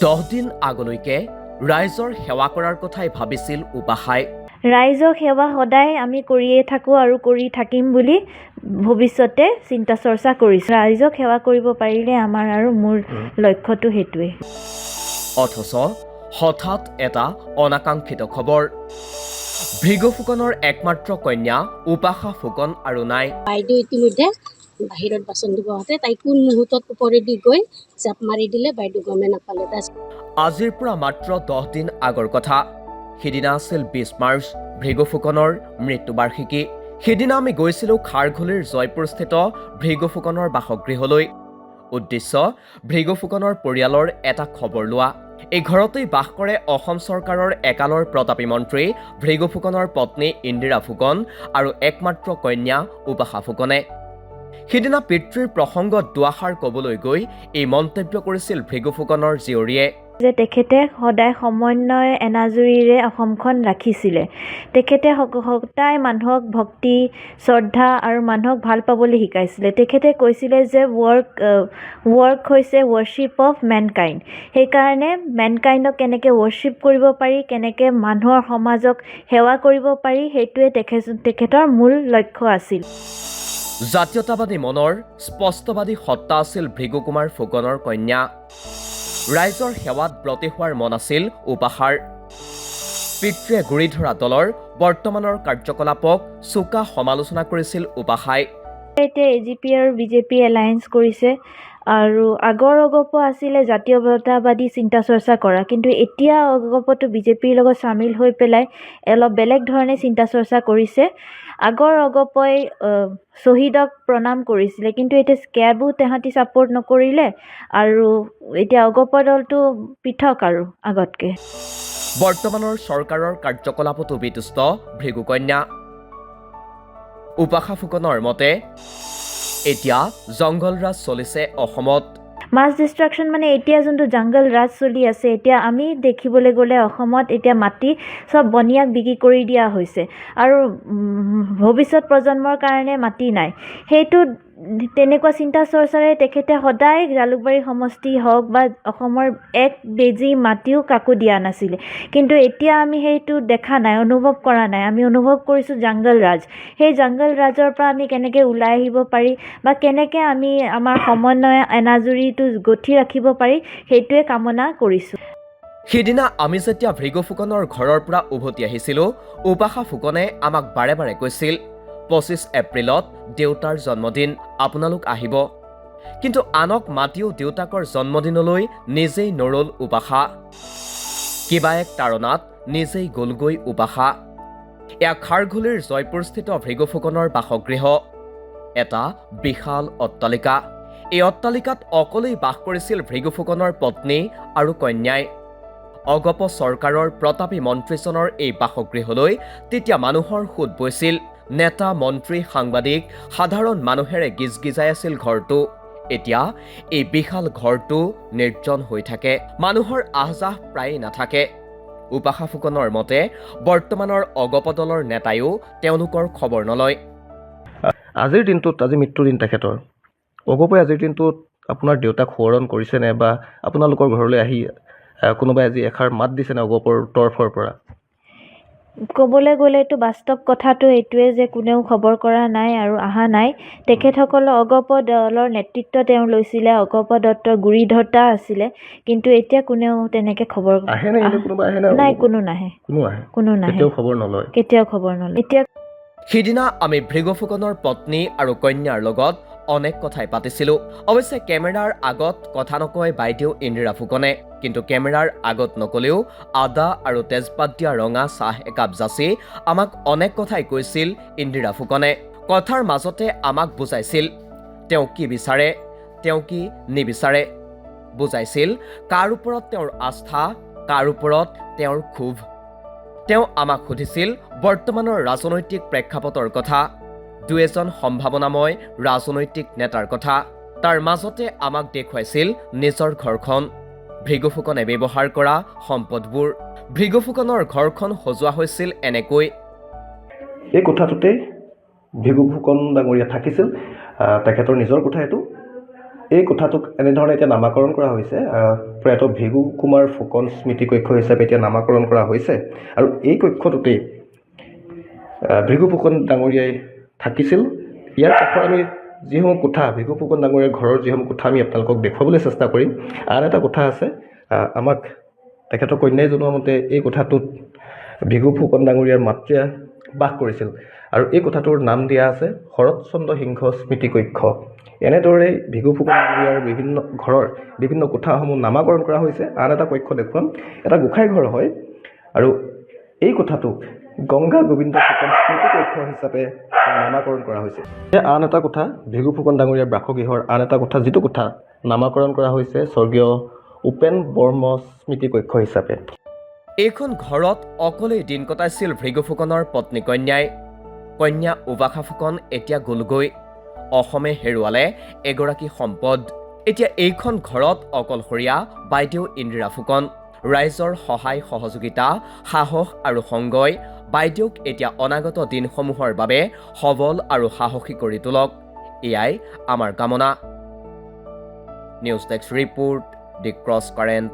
10 দিন আগলৈকে ৰাইজৰ সেৱা কৰাৰ কথাই ভাবিছিল উপাসাই। ৰাইজক সেৱা সদায় আমি কৰিয়ে থাকোঁ আৰু কৰি থাকিম বুলি ভৱিষ্যতে চিন্তা চৰ্চা কৰিছোঁ। ৰাইজক সেৱা কৰিব পাৰিলে আমাৰ আৰু মোৰ লক্ষ্যটো সেইটোৱে। অথচ হঠাৎ এটা অনাকাংক্ষিত খবৰ। ভৃগু ফুকনৰ একমাত্ৰ কন্যা উপাসা ফুকন আৰু নাই। বাইদেউ ইতিমধ্যে বাহিৰত বাচন ধুব হওঁতে তাই কোন মুহূৰ্তত ওপৰেদি গৈ জাপ মাৰি দিলে, বাইদেউ গমে নাপালে। আজিৰ পৰা মাত্ৰ 10 দিন আগৰ কথা। সিদিনা আছিল 20 মাৰ্চ, ভৃগু ফুকনৰ মৃত্যুবাৰ্ষিকী। সিদিনা আমি গৈছিলোঁ খাৰঘুলিৰ জয়পুৰস্থিত ভৃগু ফুকনৰ বাসগৃহলৈ। উদ্দেশ্য ভৃগু ফুকনৰ পৰিয়ালৰ এটা খবৰ লোৱা। এই ঘৰতেই বাস কৰে অসম চৰকাৰৰ একালৰ প্ৰতাপী মন্ত্ৰী ভৃগু ফুকনৰ পত্নী ইন্দিৰা ফুকন আৰু একমাত্ৰ কন্যা উপাসা ফুকনে। সিদিনা পিতৃৰ প্ৰসংগত দুআষাৰ ক'বলৈ গৈ এই মন্তব্য কৰিছিল ভৃগু ফুকনৰ জীয়ৰীয়ে যে তেখেতে সদায় সমন্বয় এনাজৰীৰে অসমখন ৰাখিছিলে। তেখেতে সদায় মানুহক ভক্তি শ্ৰদ্ধা আৰু মানুহক ভাল পাবলৈ শিকাইছিলে। তেখেতে কৈছিলে যে ৱৰ্ক হৈছে ৱৰ্শ্বিপ অফ মেনকাইণ্ড। সেইকাৰণে মেনকাইণ্ডক কেনেকৈ ৱৰ্শ্বিপ কৰিব পাৰি, কেনেকৈ মানুহৰ সমাজক সেৱা কৰিব পাৰি, সেইটোৱে তেখেতৰ মূল লক্ষ্য আছিল। জাতীয়তাবাদী মনৰ স্পষ্টবাদী সত্তা আছিল ভৃগু কুমাৰ ফুকনৰ কন্যা। ৰাইজৰ সেৱাত ব্ৰতী হোৱাৰ মন আছিল উপাসাৰ। পিতৃয়ে গুৰি ধৰা দলৰ বৰ্তমানৰ কাৰ্যকলাপক চোকা সমালোচনা কৰিছিল উপাসাই। এতিয়া AGP আৰু BJP এলায়েন্স কৰিছে আৰু আগৰ অগপ আছিলে জাতীয়তাবাদী চিন্তা চৰ্চা কৰা, কিন্তু এতিয়া অগপটো BJPৰ লগত চামিল হৈ পেলাই অলপ বেলেগ ধৰণে চিন্তা চৰ্চা কৰিছে। আগৰ অগপই শ্বহীদক প্ৰণাম কৰিছিলে, কিন্তু এতিয়া স্কেবো তেহাঁতি ছাপোৰ্ট নকৰিলে আৰু এতিয়া অগপ দলটো পৃথক আৰু আগতকে। বৰ্তমানৰ চৰকাৰৰ কাৰ্যকলাপতো বিতুষ্ট ভৃগু কন্যা। উপাসা ফুকনৰ মতে এতিয়া জংঘল ৰাজ চলিছে অসমত। মাছ ডিষ্ট্ৰাকশ্যন মানে এতিয়া যোনটো জংগল ৰাজ চলি আছে, এতিয়া আমি দেখিবলৈ গ'লে অসমত এতিয়া মাটি চব বনিয়াক বিক্ৰী কৰি দিয়া হৈছে আৰু ভৱিষ্যত প্ৰজন্মৰ কাৰণে মাটি নাই। সেইটো তেনেকুৱা চিন্তা চৰ্চাৰে তেখেতে সদায় জালুকবাৰী সমষ্টি হওক বা অসমৰ 1 বেজি মাটিও কাকো দিয়া নাছিলে, কিন্তু এতিয়া আমি সেইটো দেখা নাই, অনুভৱ কৰা নাই। আমি অনুভৱ কৰিছোঁ জংগল ৰাজ। সেই জংগল ৰাজৰ পৰা আমি কেনেকৈ ওলাই আহিব পাৰি বা কেনেকৈ আমি আমাৰ সমন্বয় এনাজৰীটো গঠি ৰাখিব পাৰি, সেইটোৱে কামনা কৰিছোঁ। সিদিনা আমি যেতিয়া ভৃগু ফুকনৰ ঘৰৰ পৰা উভতি আহিছিলোঁ, উপাসা ফুকনে আমাক বাৰে বাৰে কৈছিল 25 এপ্ৰিলত দেউতাৰ জন্মদিন, আপোনালোক আহিব। কিন্তু আনক মাতিও দেউতাকৰ জন্মদিনলৈ নিজেই নৰল উপাসা। কিবা এক তাৰণাত নিজেই গ'লগৈ উপাসা। এয়া খাৰঘুলিৰ জয়পুৰস্থিত ভৃগু ফুকনৰ বাসগৃহ, এটা বিশাল অট্টালিকা। এই অট্টালিকাত অকলেই বাস কৰিছিল ভৃগু ফুকনৰ পত্নী আৰু কন্যাই। অগপ চৰকাৰৰ প্ৰতাপী মন্ত্ৰীজনৰ এই বাসগৃহলৈ তেতিয়া মানুহৰ সোঁত বৈছিল। নেতা মন্ত্ৰী সাংবাদিক সাধাৰণ মানুহেৰে গিজগিজাই আছিল ঘৰটো। এতিয়া এই বিশাল ঘৰটো নিৰ্জন হৈ থাকে, মানুহৰ আহযাহ প্ৰায়ে নাথাকে। উপাসা ফুকনৰ মতে বৰ্তমানৰ অগপ দলৰ নেতায়ো তেওঁলোকৰ খবৰ নলয়। আজিৰ দিনটোত, আজি মৃত্যুদিন তেখেতৰ, অগপই আজিৰ দিনটোত আপোনাৰ দেউতাক সোঁৱৰণ কৰিছেনে বা আপোনালোকৰ ঘৰলৈ আহি কোনোবাই আজি এষাৰ মাত দিছেনে অগপৰ তৰফৰ পৰা? ক'বলৈ গ'লেতো বাস্তৱ কথাটো এইটোৱে যে কোনেও খবৰ কৰা নাই আৰু অহা নাই। তেখেতসকলৰ অগপ দলৰ নেতৃত্ব তেওঁ লৈছিলে, অগপ দত্তৰ গুৰিধৰ্তা আছিলে, কিন্তু এতিয়া কোনেও তেনেকৈ খবৰ নাই, কোনো নাহে, কেতিয়াও খবৰ নলয়। এতিয়া সিদিনা আমি ভৃগু ফুকনৰ পত্নী আৰু কন্যাৰ লগত অনেক কথাই পাতিছিলোঁ। অৱশ্যে কেমেৰাৰ আগত কথা নকয় বাইদেউ ইন্দিৰা ফুকনে, কিন্তু কেমেৰাৰ আগত নকলেও আদা আৰু তেজপাত দিয়া ৰঙা চাহ একাপ যাচি আমাক অনেক কথাই কৈছিল ইন্দিৰা ফুকনে। কথাৰ মাজতে আমাক বুজাইছিল তেওঁ কি বিচাৰে, তেওঁ কি নিবিচাৰে। বুজাইছিল কাৰ ওপৰত তেওঁৰ আস্থা, কাৰ ওপৰত তেওঁৰ ক্ষোভ। তেওঁ আমাক সুধিছিল বৰ্তমানৰ ৰাজনৈতিক প্ৰেক্ষাপটৰ কথা, 2-এজন সম্ভাৱনাময় ৰাজনৈতিক নেতাৰ কথা। তাৰ মাজতে আমাক দেখুৱাইছিল নিজৰ ঘৰখন, ভৃগু ফুকনে ব্যৱহাৰ কৰা সম্পদবোৰ। ভৃগু ফুকনৰ ঘৰখন সজোৱা হৈছিল এনেকৈ। এই কোঠাটোতেই ভৃগু ফুকন ডাঙৰীয়া থাকিছিল। তেখেতৰ নিজৰ কোঠা এইটো এই কোঠাটোক এনেধৰণে এতিয়া নামাকৰণ কৰা হৈছে, প্ৰয়াত ভৃগু কুমাৰ ফুকন স্মৃতি কক্ষ হিচাপে এতিয়া নামাকৰণ কৰা হৈছে। আৰু এই কক্ষটোতেই ভৃগু ফুকন ডাঙৰীয়াই থাকিছিল। ইয়াৰ কাষৰ আমি যিসমূহ কোঠা, ভৃগু ফুকন ডাঙৰীয়াৰ ঘৰৰ যিসমূহ কোঠা আমি আপোনালোকক দেখুৱাবলৈ চেষ্টা কৰিম। আন এটা কোঠা আছে, আমাক তেখেতৰ কন্যাই জনোৱা মতে এই কোঠাটোত ভৃগু ফুকন ডাঙৰীয়াৰ মাতৃয়ে বাস কৰিছিল আৰু এই কোঠাটোৰ নাম দিয়া আছে শৰৎচন্দ্ৰ সিংহ স্মৃতি কক্ষ। এনেদৰে ভৃগু ফুকন ডাঙৰীয়াৰ বিভিন্ন ঘৰৰ বিভিন্ন কোঠাসমূহ নামাকৰণ কৰা হৈছে। আন এটা কক্ষ দেখুৱাম, এটা গোসাঁই ঘৰ হয় আৰু এই কোঠাটোক গংগা গোবিন্দ ফুকন স্মৃতি কক্ষ হিচাপে নামাকৰণ কৰা হৈছে। আন এটা কোঠা ভৃগু ফুকন ডাঙৰীয়াৰ বাসগৃহৰ আন এটা কোঠা, যিটো কোঠা নামাকৰণ কৰা হৈছে স্বৰ্গীয় উপেন বৰ্ম স্মৃতি কক্ষ হিচাপে। এইখন ঘৰত অকলেই দিন কটাইছিল ভৃগু ফুকনৰ পত্নী কন্যাই। কন্যা উবাশা ফুকন এতিয়া গ'লগৈ। অসমে হেৰুৱালে এগৰাকী সম্পদ। এতিয়া এইখন ঘৰত অকলশৰীয়া বাইদেউ ইন্দিৰা ফুকন। ৰাইজৰ সহায় সহযোগিতা, সাহস আৰু সংগই বাইদেউক এতিয়া অনাগত দিনসমূহৰ বাবে সবল আৰু সাহসী কৰি তোলক, এয়াই আমাৰ কামনা। নিউজ ডেস্ক ৰিপোৰ্ট, দি ক্ৰছ কাৰেণ্ট।